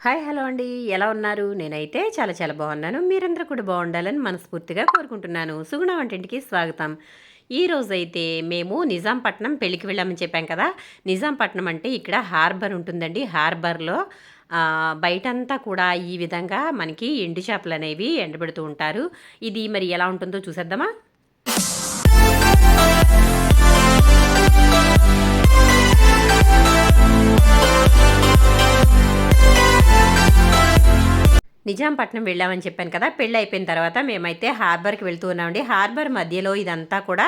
Hi hello అండి. ఎలా ఉన్నారు? నేనైతే చాలా చాలా బాగున్నాను. మీరందరూ కూడా బాగుండాలని మనస్ఫూర్తిగా కోరుకుంటున్నాను. సుగుణ వంటింటికి స్వాగతం. ఈరోజైతే మేము నిజాంపట్నం పెళ్ళికి వెళ్ళామని చెప్పాం కదా. నిజాంపట్నం అంటే ఇక్కడ హార్బర్ ఉంటుందండి. హార్బర్లో బయటంతా కూడా ఈ విధంగా మనకి ఎండు చేపలు అనేవి ఎండబెడుతూ ఉంటారు. ఇది మరి ఎలా ఉంటుందో చూసేద్దామా. నిజాంపట్నం వెళ్ళామని చెప్పాను కదా. పెళ్ళి అయిపోయిన తర్వాత మేమైతే హార్బర్కి వెళ్తూ ఉన్నామండి. హార్బర్ మధ్యలో ఇదంతా కూడా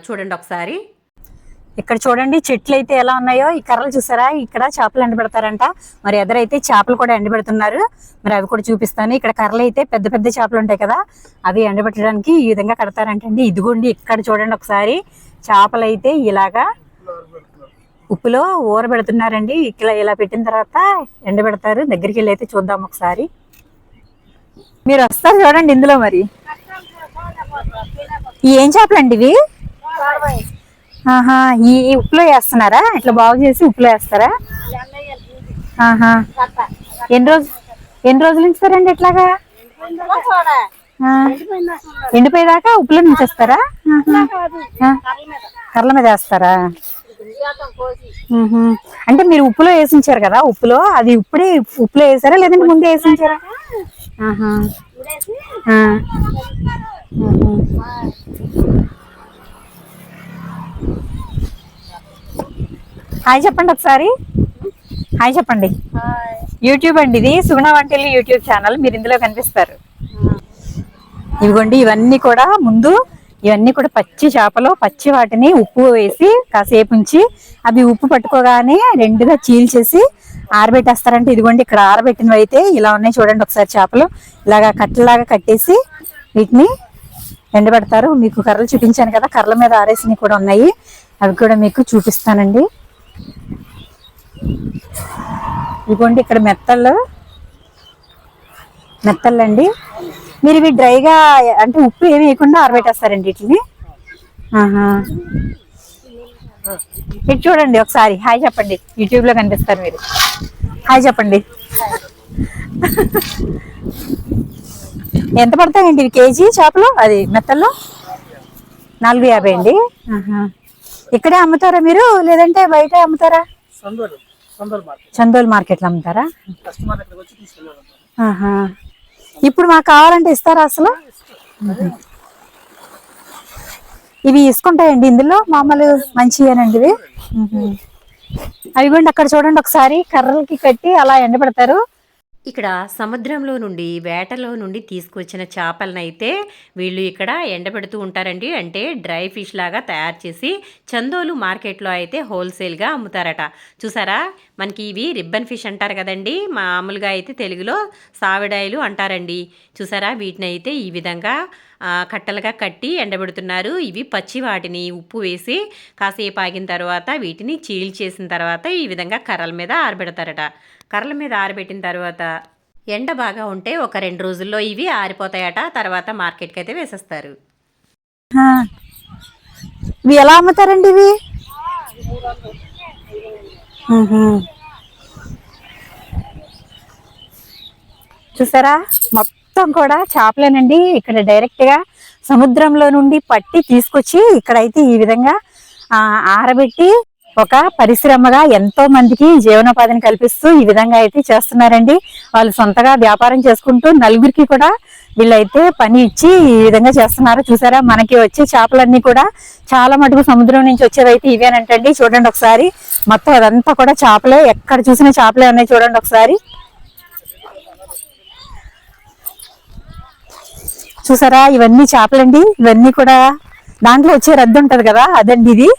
చూడండి ఒకసారి. ఇక్కడ చూడండి చెట్లు అయితే ఎలా ఉన్నాయో. ఈ కర్రలు చూసారా, ఇక్కడ చేపలు ఎండబెడతారంట. మరి ఎదురైతే చేపలు కూడా ఎండబెడుతున్నారు. మరి అవి కూడా చూపిస్తాను. ఇక్కడ కర్రలు అయితే పెద్ద పెద్ద చేపలు ఉంటాయి కదా, అవి ఎండబెట్టడానికి ఈ విధంగా కడతారంటండి. ఇదిగోండి ఇక్కడ చూడండి ఒకసారి, చేపలు అయితే ఇలాగా ఉప్పులో ఊరబెడుతున్నారండి. ఇలా పెట్టిన తర్వాత ఎండబెడతారు. దగ్గరికి వెళ్ళి అయితే చూద్దాం ఒకసారి. మీరు వస్తారు చూడండి ఇందులో. మరి ఏం చేపలండి ఇవి? ఆహా, ఈ ఉప్పులో వేస్తున్నారా? ఇట్లా బాగు చేసి ఉప్పులో వేస్తారా? ఆహా, ఎన్ని రోజులు ఉంచుతారండి ఇట్లాగా? ఎండిపోయేదాకా ఉప్పులో నుంచేస్తారా? కర్రల మీద వేస్తారా? అంటే మీరు ఉప్పులో వేసించారు కదా, ఉప్పులో అది ఇప్పుడే ఉప్పులో వేసారా లేదంటే ముందే వేసించారా? హాయ్ చెప్పండి ఒకసారి. హాయ్ చెప్పండి. యూట్యూబ్ అండి ఇది, సుగుణ వంటిల్లు యూట్యూబ్ ఛానల్. మీరు ఇందులో కనిపిస్తారు. ఇదిగోండి ఇవన్నీ కూడా ఇవన్నీ కూడా పచ్చి చేపలు. పచ్చి వాటిని ఉప్పు వేసి కాసేపు ఉంచి అవి ఉప్పు పట్టుకోగానే రెండుగా చీల్చేసి ఆరబెట్టేస్తారంటే. ఇదిగోండి ఇక్కడ ఆరబెట్టినవి అయితే ఇలా ఉన్నాయి చూడండి ఒకసారి. చేపలు ఇలాగా కట్టలాగా కట్టేసి వీటిని ఎండబెడతారు. మీకు కర్రలు చూపించాను కదా, కర్రల మీద ఆరేసినవి కూడా ఉన్నాయి. అవి కూడా మీకు చూపిస్తానండి. ఇదిగోండి ఇక్కడ మెత్తళ్ళండి. మీరు ఇవి డ్రైగా అంటే ఉప్పు ఏమి వేయకుండా ఆరబెట్టేస్తారండి వీటిని. ఇటు చూడండి ఒకసారి. హాయ్ చెప్పండి. యూట్యూబ్ లో కనిపిస్తారు మీరు. హాయ్ చెప్పండి. ఎంత పడతాయండి ఇవి కేజీ చేపలు? అది మెత్తల్లో 4.50 అండి. ఇక్కడే అమ్ముతారా మీరు లేదంటే బయట అమ్ముతారా? చందోల్ మార్కెట్లో అమ్ముతారా? ఇప్పుడు మాకు కావాలంటే ఇస్తారా అసలు? ఇవి ఇసుకుంటాయండి ఇందులో మామూలు మంచివేనండి ఇవి. అవి కూడా అక్కడ చూడండి ఒకసారి, కర్రలకి కట్టి అలా ఎండబెడతారు. ఇక్కడ సముద్రంలో నుండి వేటలో నుండి తీసుకొచ్చిన చేపలనైతే వీళ్ళు ఇక్కడ ఎండబెడుతూ ఉంటారండి. అంటే డ్రై ఫిష్ లాగా తయారు చేసి చందోలు మార్కెట్లో అయితే హోల్సేల్గా అమ్ముతారట. చూసారా, మనకి ఇవి రిబ్బన్ ఫిష్ అంటారు కదండి, మామూలుగా అయితే తెలుగులో సావిడాయిలు అంటారండి. చూసారా, వీటిని అయితే ఈ విధంగా కట్టలుగా కట్టి ఎండబెడుతున్నారు. ఇవి పచ్చి వాటిని ఉప్పు వేసి కాసేపు ఆగిన తర్వాత వీటిని చీల్చేసిన తర్వాత ఈ విధంగా కర్రల మీద ఆరబెడతారట. కర్రల మీద ఆరబెట్టిన తర్వాత ఎండ బాగా ఉంటే ఒక 2 రోజుల్లో ఇవి ఆరిపోతాయట. తర్వాత మార్కెట్కి అయితే వేసేస్తారు. ఇవి ఎలా అమ్ముతారండి ఇవి? చూసారా, మొత్తం కూడా చేపలేనండి. ఇక్కడ డైరెక్ట్ గా సముద్రంలో నుండి పట్టి తీసుకొచ్చి ఇక్కడైతే ఈ విధంగా ఆరబెట్టి ఒక పరిశ్రమగా ఎంతో మందికి జీవనోపాధిని కల్పిస్తూ ఈ విధంగా అయితే చేస్తున్నారండి. వాళ్ళు సొంతగా వ్యాపారం చేసుకుంటూ నలుగురికి కూడా వీళ్ళైతే పని ఇచ్చి ఈ విధంగా చేస్తున్నారు. చూసారా, మనకి వచ్చే చేపలన్నీ కూడా చాలా మటుకు సముద్రం నుంచి వచ్చేవైతే ఇవేనంటండి. చూడండి ఒకసారి, మొత్తం అదంతా కూడా చేపలే. ఎక్కడ చూసిన చేపలే ఉన్నాయి చూడండి ఒకసారి. చూసారా, ఇవన్నీ చేపలండి. ఇవన్నీ కూడా దాంట్లో వచ్చే రద్దు ఉంటది కదా, అదండి ఇది.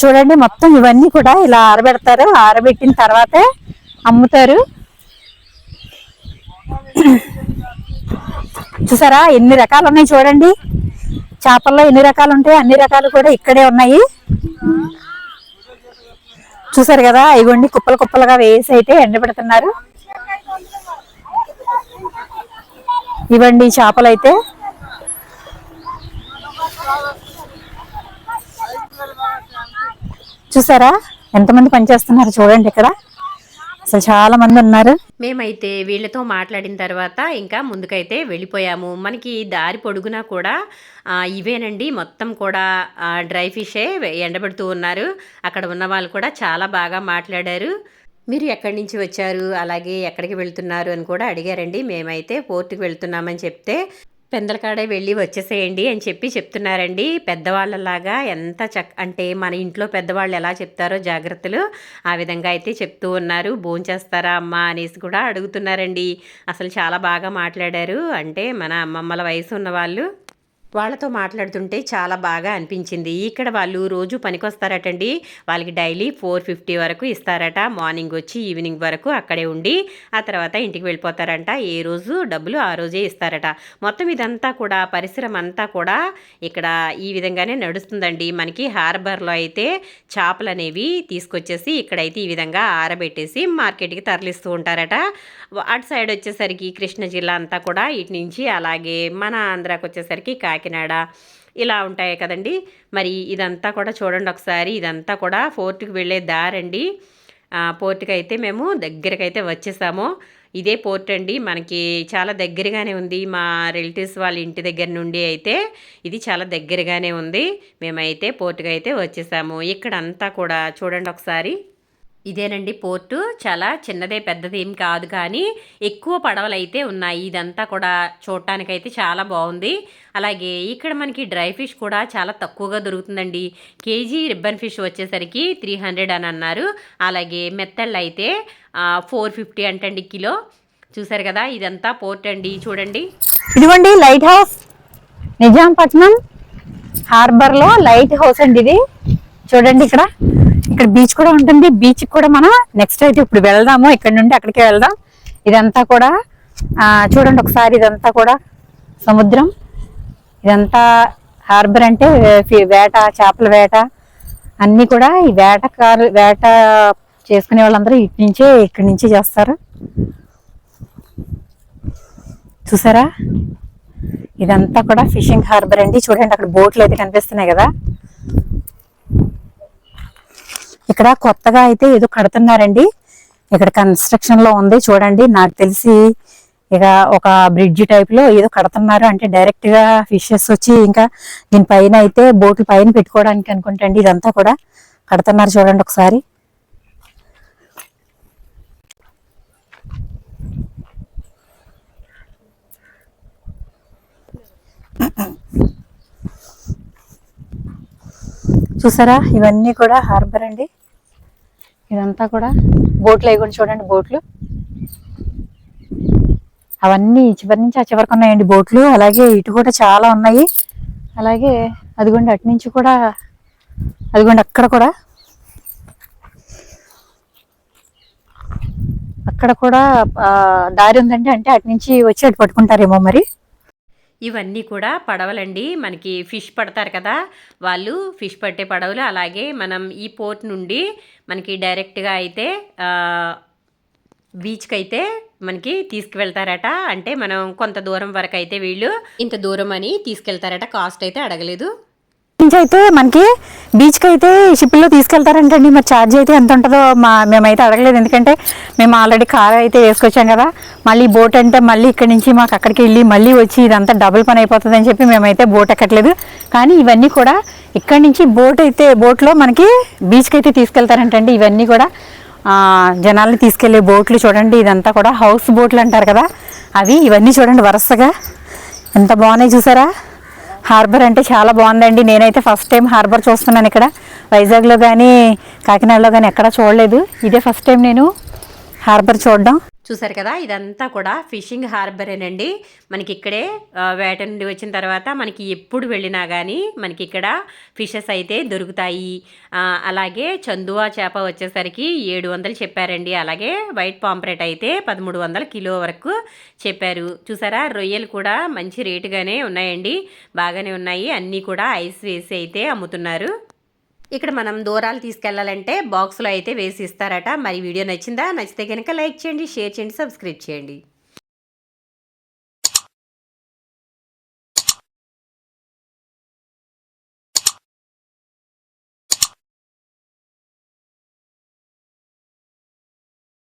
చూడండి మొత్తం ఇవన్నీ కూడా ఇలా ఆరబెడతారు. ఆరబెట్టిన తర్వాతే అమ్ముతారు. చూసారా ఎన్ని రకాలు ఉన్నాయి చూడండి. చేపల్లో ఎన్ని రకాలు ఉంటాయి, అన్ని రకాలు కూడా ఇక్కడే ఉన్నాయి. చూసారు కదా, ఇవ్వండి కుప్పలు కుప్పలుగా వేసి అయితే ఎండబెడుతున్నారు. ఇవ్వండి చేపలు అయితే చూసారా ఎంతమంది పనిచేస్తున్నారు చూడండి, ఇక్కడ అసలు చాలా మంది ఉన్నారు. మేమైతే వీళ్ళతో మాట్లాడిన తర్వాత ఇంకా ముందుకైతే వెళ్ళిపోయాము. మనకి దారి పొడుగునా కూడా ఇవేనండి మొత్తం కూడా డ్రై ఫిషే ఎండబెడుతూ ఉన్నారు. అక్కడ ఉన్న వాళ్ళు కూడా చాలా బాగా మాట్లాడారు. మీరు ఎక్కడి నుంచి వచ్చారు, అలాగే ఎక్కడికి వెళ్తున్నారు అని కూడా అడిగారండి. మేమైతే పోర్టుకి వెళ్తున్నామని చెప్తే పెందలకాడే వెళ్ళి వచ్చేసేయండి అని చెప్తున్నారండి. పెద్దవాళ్ళలాగా ఎంత అంటే మన ఇంట్లో పెద్దవాళ్ళు ఎలా చెప్తారో జాగ్రత్తలు ఆ విధంగా అయితే చెప్తూ ఉన్నారు. భోంచేస్తారా అమ్మ అనేసి కూడా అడుగుతున్నారండి. అసలు చాలా బాగా మాట్లాడారు. అంటే మన అమ్మమ్మల వయసు ఉన్న వాళ్ళు. వాళ్ళతో మాట్లాడుతుంటే చాలా బాగా అనిపించింది. ఇక్కడ వాళ్ళు రోజు పనికొస్తారటండి. వాళ్ళకి డైలీ 450 వరకు ఇస్తారట. మార్నింగ్ వచ్చి ఈవినింగ్ వరకు అక్కడే ఉండి ఆ తర్వాత ఇంటికి వెళ్ళిపోతారంట. ఏ రోజు డబ్బులు ఆ రోజే ఇస్తారట. మొత్తం ఇదంతా కూడా పరిసరం అంతా కూడా ఇక్కడ ఈ విధంగానే నడుస్తుందండి. మనకి హార్బర్లో అయితే చేపలు అనేవి తీసుకొచ్చేసి ఇక్కడైతే ఈ విధంగా ఆరబెట్టేసి మార్కెట్కి తరలిస్తూ ఉంటారట. అటు సైడ్ వచ్చేసరికి కృష్ణా జిల్లా అంతా కూడా ఇటు నుంచి, అలాగే మన ఆంధ్రాకి వచ్చేసరికి కాకినాడ ఇలా ఉంటాయి కదండి. మరి ఇదంతా కూడా చూడండి ఒకసారి. ఇదంతా కూడా పోర్టుకి వెళ్ళే దారండి. పోర్టుకి అయితే మేము దగ్గరకైతే వచ్చేసాము. ఇదే పోర్ట్ అండి, మనకి చాలా దగ్గరగానే ఉంది. మా రిలేటివ్స్ వాళ్ళ ఇంటి దగ్గర నుండి అయితే ఇది చాలా దగ్గరగానే ఉంది. మేమైతే పోర్టుకి అయితే వచ్చేసాము. ఇక్కడ అంతా కూడా చూడండి ఒకసారి. ఇదేనండి పోర్టు. చాలా చిన్నదే, పెద్దదేం కాదు, కానీ ఎక్కువ పడవలు అయితే ఉన్నాయి. ఇదంతా కూడా చూడటానికైతే చాలా బాగుంది. అలాగే ఇక్కడ మనకి డ్రై ఫిష్ కూడా చాలా తక్కువగా దొరుకుతుందండి. కేజీ రిబ్బన్ ఫిష్ వచ్చేసరికి 300 అని అన్నారు. అలాగే మెత్తళ్ళు అయితే 450 అంటండి కిలో. చూసారు కదా, ఇదంతా పోర్ట్ అండి. చూడండి, ఇదిగోండి లైట్ హౌస్, నిజాంపట్నం హార్బర్ లో లైట్ హౌస్ అండి ఇది. చూడండి ఇక్కడ బీచ్ కూడా ఉంటుంది. బీచ్ కూడా మనం నెక్స్ట్ అయితే ఇప్పుడు వెళ్దాము. ఇక్కడ నుండి అక్కడికే వెళ్దాం. ఇదంతా కూడా చూడండి ఒకసారి. ఇదంతా కూడా సముద్రం. ఇదంతా హార్బర్ అంటే వేట, చేపల వేట అన్నీ కూడా ఈ వేట చేసుకునే వాళ్ళందరూ ఇక్కడి నుంచే చేస్తారు. చూసారా, ఇదంతా కూడా ఫిషింగ్ హార్బర్ అండి. చూడండి అక్కడ బోట్లు అయితే కనిపిస్తున్నాయి కదా. ఇక్కడ కొత్తగా అయితే ఏదో కడుతున్నారండి. ఇక్కడ కన్స్ట్రక్షన్ లో ఉంది. చూడండి, నాకు తెలిసి ఇక ఒక బ్రిడ్జ్ టైప్ లో ఏదో కడుతున్నారు. అంటే డైరెక్ట్ గా ఫిషెస్ వచ్చి ఇంకా దీనిపైన అయితే బోట్లు పైన పెట్టుకోవడానికి అనుకుంటండి. ఇదంతా కూడా కడుతున్నారు. చూడండి ఒకసారి. చూసారా, ఇవన్నీ కూడా హార్బర్ అండి. ఇదంతా కూడా బోట్లు అవి కూడా చూడండి. బోట్లు అవన్నీ చివరి నుంచి ఆ చివరికి ఉన్నాయండి బోట్లు. అలాగే ఇటు కూడా చాలా ఉన్నాయి. అలాగే అదిగోండి అటు నుంచి కూడా, అదిగోండి అక్కడ కూడా దారి ఉందండి. అంటే అటు నుంచి వచ్చి అటు పట్టుకుంటారేమో మరి. ఇవన్నీ కూడా పడవలండి. మనకి ఫిష్ పడతారు కదా, వాళ్ళు ఫిష్ పట్టే పడవలు. అలాగే మనం ఈ పోర్ట్ నుండి మనకి డైరెక్ట్గా అయితే బీచ్కి అయితే మనకి తీసుకువెళ్తారట. అంటే మనం కొంత దూరం వరకు అయితే వీళ్ళు ఇంత దూరం అని తీసుకెళ్తారట. కాస్ట్ అయితే అడగలేదు. నుంచి అయితే మనకి బీచ్కి అయితే షిప్లో తీసుకెళ్తారంటండి. మరి ఛార్జ్ అయితే ఎంత ఉంటుందో మేమైతే అడగలేదు. ఎందుకంటే మేము ఆల్రెడీ కార్ అయితే వేసుకొచ్చాం కదా. మళ్ళీ బోట్ అంటే మళ్ళీ ఇక్కడి నుంచి మాకు అక్కడికి వెళ్ళి మళ్ళీ వచ్చి ఇదంతా డబుల్ పని అయిపోతుంది అని చెప్పి మేమైతే బోట్ ఎక్కట్లేదు. కానీ ఇవన్నీ కూడా ఇక్కడి నుంచి బోట్లో మనకి బీచ్కి అయితే తీసుకెళ్తారంటండి. ఇవన్నీ కూడా జనాల్ని తీసుకెళ్లే బోట్లు. చూడండి, ఇదంతా కూడా హౌస్ బోట్లు అంటారు కదా అవి. ఇవన్నీ చూడండి వరుసగా ఎంత బాగున్నాయి. చూసారా, హార్బర్ అంటే చాలా బాగుందండి. నేనైతే ఫస్ట్ టైం హార్బర్ చూస్తున్నాను. ఇక్కడ వైజాగ్లో కానీ కాకినాడలో కానీ ఎక్కడా చూడలేదు. ఇదే ఫస్ట్ టైం నేను హార్బర్ చూడడం. చూసారు కదా, ఇదంతా కూడా ఫిషింగ్ హార్బరేనండి. మనకి ఇక్కడే వేట నుండి వచ్చిన తర్వాత మనకి ఎప్పుడు వెళ్ళినా కానీ మనకి ఇక్కడ ఫిషెస్ అయితే దొరుకుతాయి. అలాగే చందువా చేప వచ్చేసరికి 700 చెప్పారండి. అలాగే వైట్ పాంప్రెట్ అయితే 1300 కిలో వరకు చెప్పారు. చూసారా, రొయ్యలు కూడా మంచి రేటుగానే ఉన్నాయండి, బాగానే ఉన్నాయి. అన్నీ కూడా ఐస్ వేసి అయితే అమ్ముతున్నారు. ఇక్కడ మనం దూరాలు తీసుకెళ్లాలంటే బాక్స్లో అయితే వేసి ఇస్తారట. మరి వీడియో నచ్చిందా? నచ్చితే కనుక లైక్ చేయండి, షేర్ చేయండి, సబ్స్క్రైబ్ చేయండి.